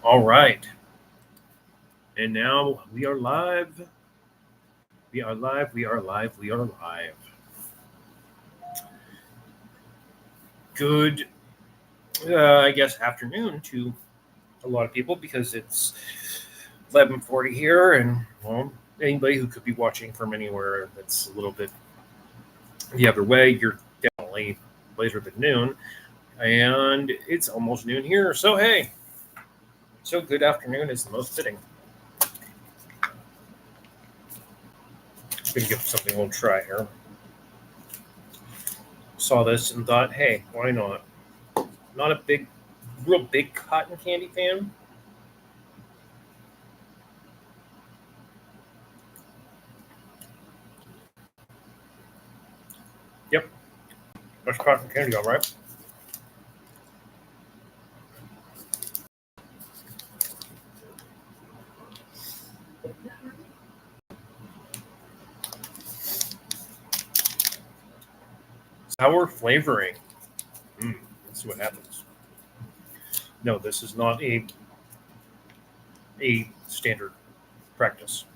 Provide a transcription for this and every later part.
All right. And now we are live. We are live. We are live. We are live. Good, I guess, afternoon to a lot of people because it's 11:40 here, and well, anybody who could be watching from anywhere that's a little bit the other way, you're definitely later than noon, and it's almost noon here. So hey, so good afternoon is the most fitting. Gonna give something a little try here. Saw this and thought, hey, why not? Not a real big cotton candy fan. Yep, that's cotton candy, all right. Sour flavoring. Let's see what happens. No, this is not a standard practice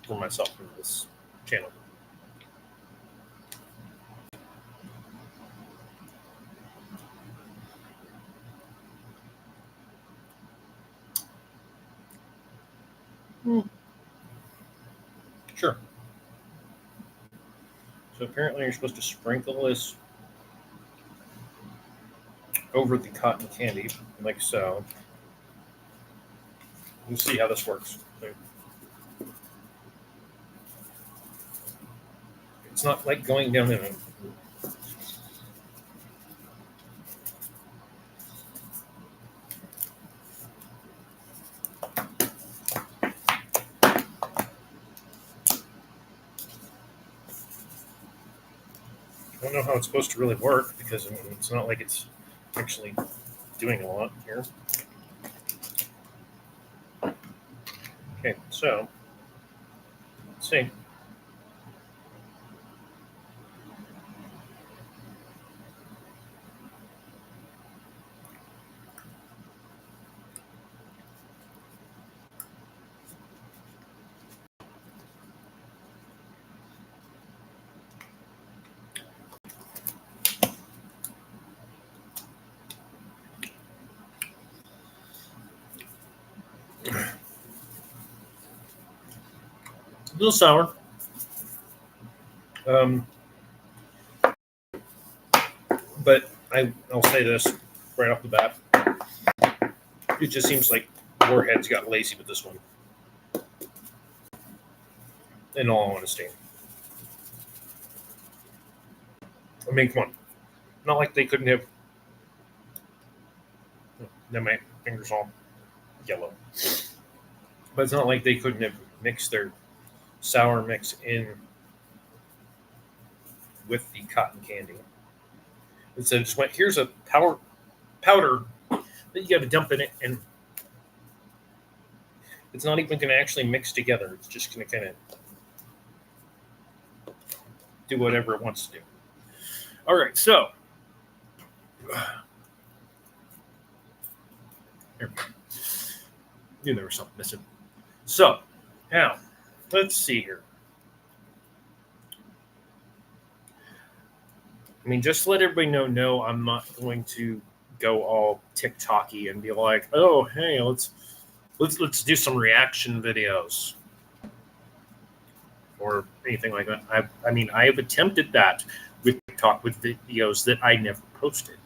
for myself in this channel. Mm, sure. So apparently you're supposed to sprinkle this over the cotton candy, like so. We'll see how this works. It's not like going down in a I don't know how it's supposed to really work because I mean, it's not like it's actually doing a lot here. Okay, so let's see. A little sour. Um, but I'll say this right off the bat. It just seems like Warheads got lazy with this one. In all honesty. I mean, come on. Not like they couldn't have. Then my fingers all yellow. But it's not like they couldn't have mixed their sour mix in with the cotton candy. Instead, just went, here's a powder that you got to dump in it, and it's not even going to actually mix together. It's just going to kind of do whatever it wants to do. All right, so here. Knew there was something missing. So now let's see here. I mean, just to let everybody know, no, I'm not going to go all TikToky and be like, oh, hey, let's do some reaction videos or anything like that. I mean, I have attempted that with TikTok with videos that I never posted.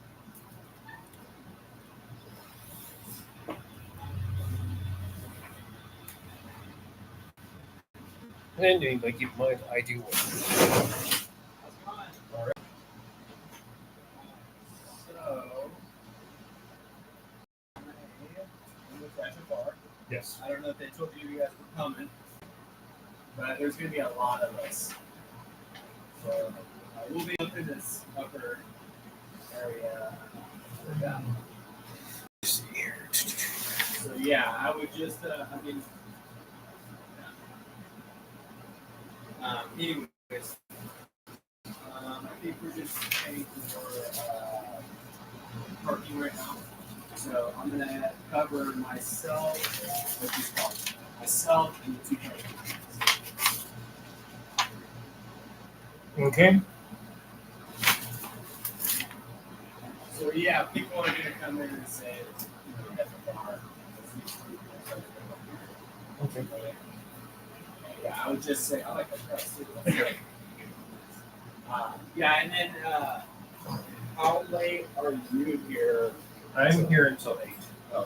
And anybody keep in mind, I do work. All right. So, yes. I don't know if they told you guys were coming, but there's going to be a lot of us. So we'll be up in this upper area. Let's see here. So yeah, I would just, I mean, anyways, I think we're just paying for parking right now. So I'm gonna cover myself, what's this called? Myself and the two coaches. Okay. So yeah, people are gonna come in and say, at the bar. Okay. Yeah, I would just say I like the press too. Yeah, and then how late are you here? I'm here until 8. Oh,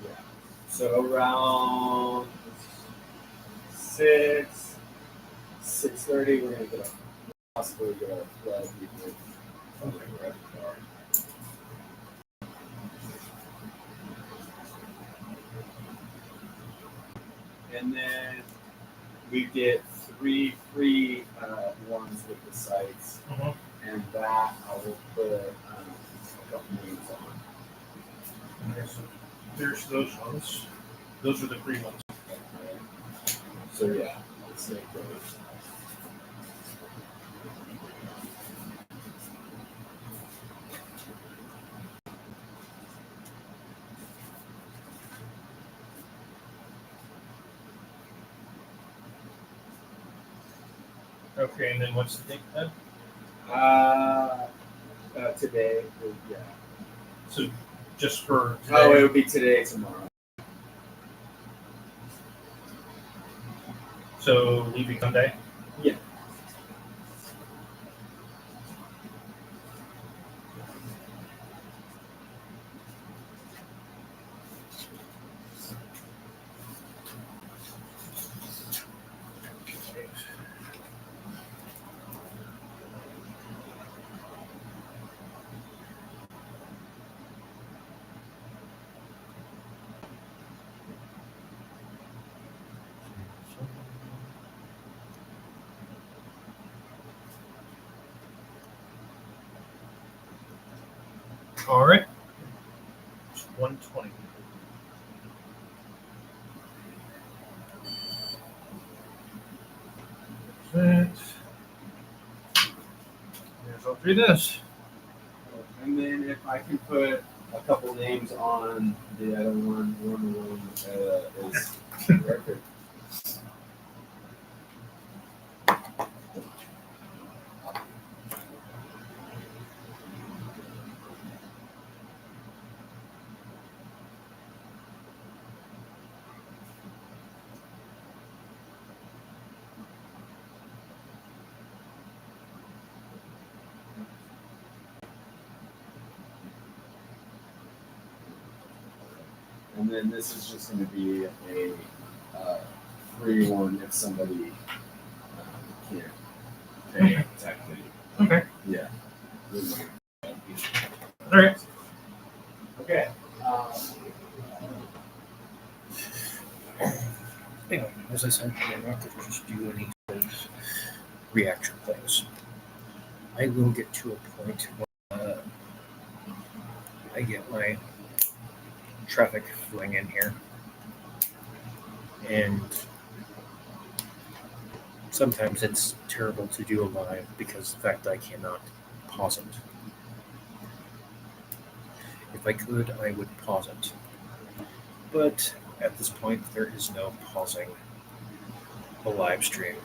yeah. So around 6:30, we're gonna get up. Possibly get up 12 people. And then we get 3 free ones with the sites, and that I will put a couple names on. Okay, so there's those ones. Those are the free ones. So yeah, let's make those. Okay, and then what's the date then? Today, yeah. So just for today. Oh, it would be today, tomorrow. So leaving Sunday? Yeah. All right. It's 120. There's all three of this. And then if I can put a couple names on the other one is record. And then this is just going to be a free one if somebody can't pay technically. Okay. Yeah. All right. Okay. Anyway, as I said, we're not going to just do any sort of reaction things. I will get to a point where I get my traffic flowing in here. And sometimes it's terrible to do a live because of the fact that I cannot pause it. If I could, I would pause it. But at this point, there is no pausing a live stream.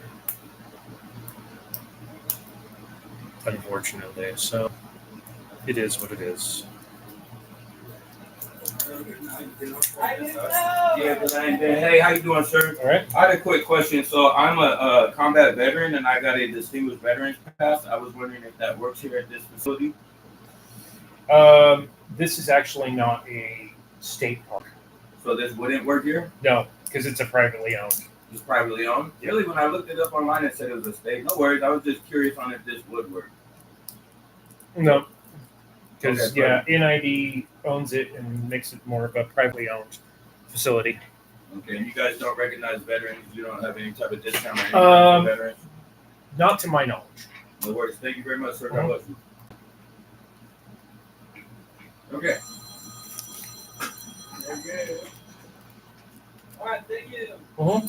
Unfortunately, so it is what it is. Yeah, good night. Hey, how you doing, sir? All right. I had a quick question. So I'm a combat veteran, and I got a distinguished veterans pass. I was wondering if that works here at this facility. This is actually not a state park. So this wouldn't work here? No, because it's a privately owned. It's privately owned? Really, when I looked it up online, it said it was a state. No worries. I was just curious on if this would work. No, because Okay, NID owns it and makes it more of a privately owned facility. Okay, and you guys don't recognize veterans? You don't have any type of discount or anything Um, for veterans? Not to my knowledge. No worries. Thank you very much, sir. God bless you. Okay. Very good. All right, thank you. Uh-huh.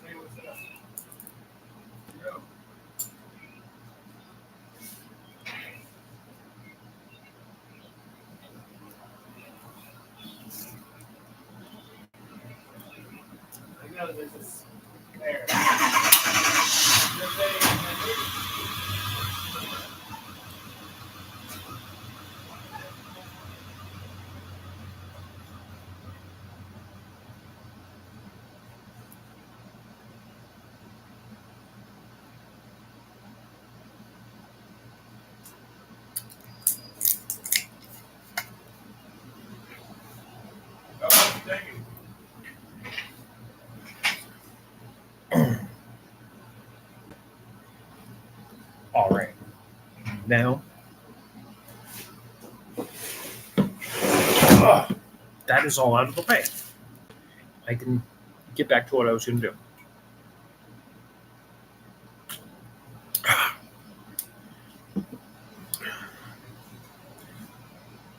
Hey, what's up? know there's this there. All right. Now, that is all out of the way. I can get back to what I was going to do.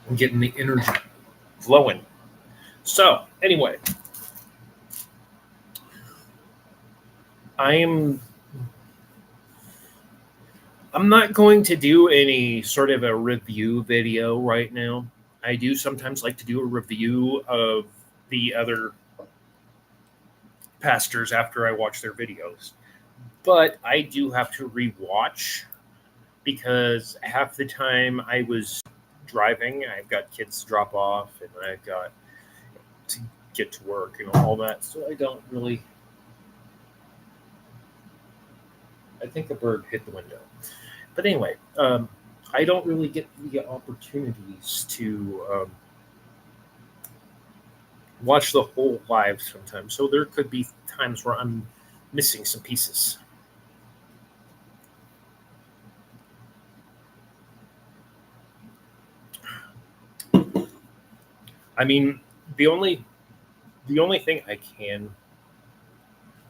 I'm getting the energy flowing. So, anyway, I'm not going to do any sort of a review video right now. I do sometimes like to do a review of the other pastors after I watch their videos. But I do have to rewatch because half the time I was driving, I've got kids to drop off and I've got to get to work and all that. So I don't really... I think a bird hit the window. But anyway, I don't really get the opportunities to watch the whole live sometimes. So there could be times where I'm missing some pieces. I mean, the only thing I can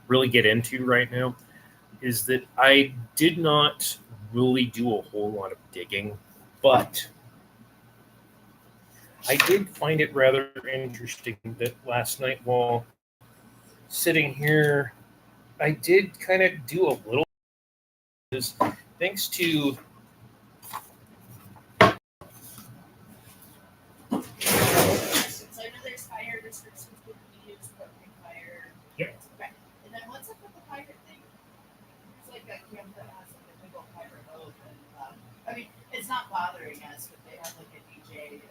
really get into right now is that I did not really do a whole lot of digging, but I did find it rather interesting that last night while sitting here, I did kind of do a little, thanks to So I know there's fire restrictions with the use of fire. Yep. Okay. And then what's up with the pirate thing? It's like that camp that has like a big old pirate boat, and I mean, it's not bothering us, but they have like a DJ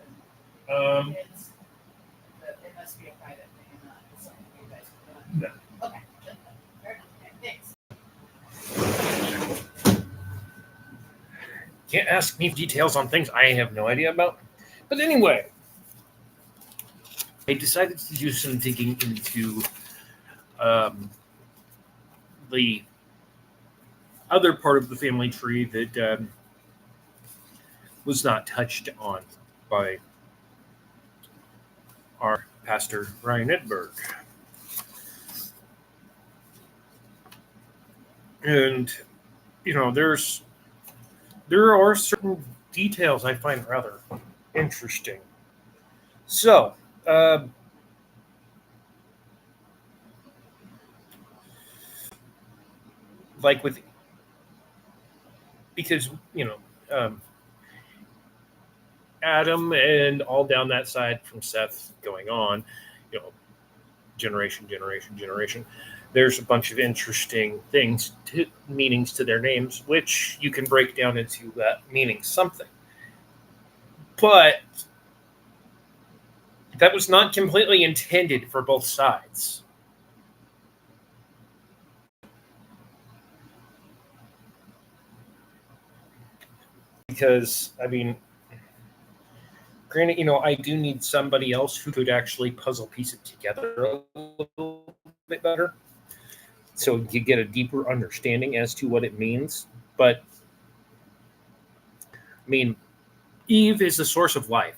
and it's it must be a private thing and not something you guys have done. No. Okay. Fair enough. Okay, thanks. Can't ask me details on things I have no idea about. But anyway, I decided to do some digging into the other part of the family tree that was not touched on by our pastor, Ryan Edberg. And, you know, there are certain details I find rather interesting. So, like with, because, you know, Adam and all down that side from Seth going on, you know, generation, there's a bunch of interesting things, meanings to their names, which you can break down into that meaning something. But that was not completely intended for both sides. Because, I mean, granted, you know, I do need somebody else who could actually puzzle piece it together a little bit better, so you get a deeper understanding as to what it means. But, I mean, Eve is the source of life.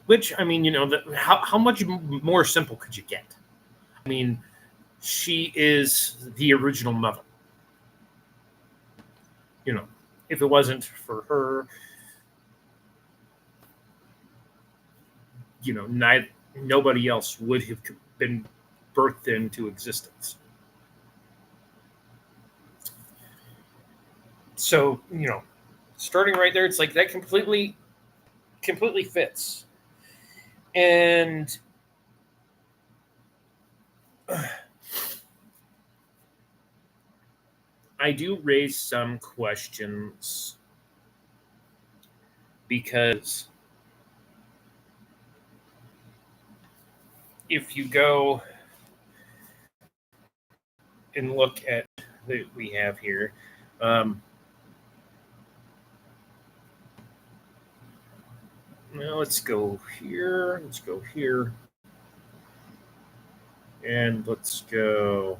Which, I mean, you know, how much more simple could you get? I mean, she is the original mother. You know, if it wasn't for her, you know, nobody else would have been birthed into existence. So, you know, starting right there, it's like that completely fits. And I do raise some questions because if you go and look at that we have here, now let's go here. Let's go here. And let's go.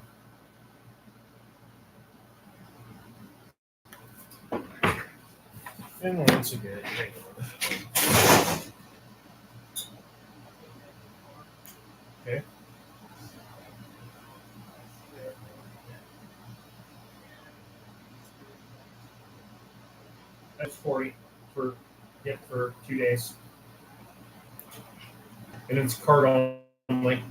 And once again, hang on. Okay. That's 40 for 2 days. And it's card only.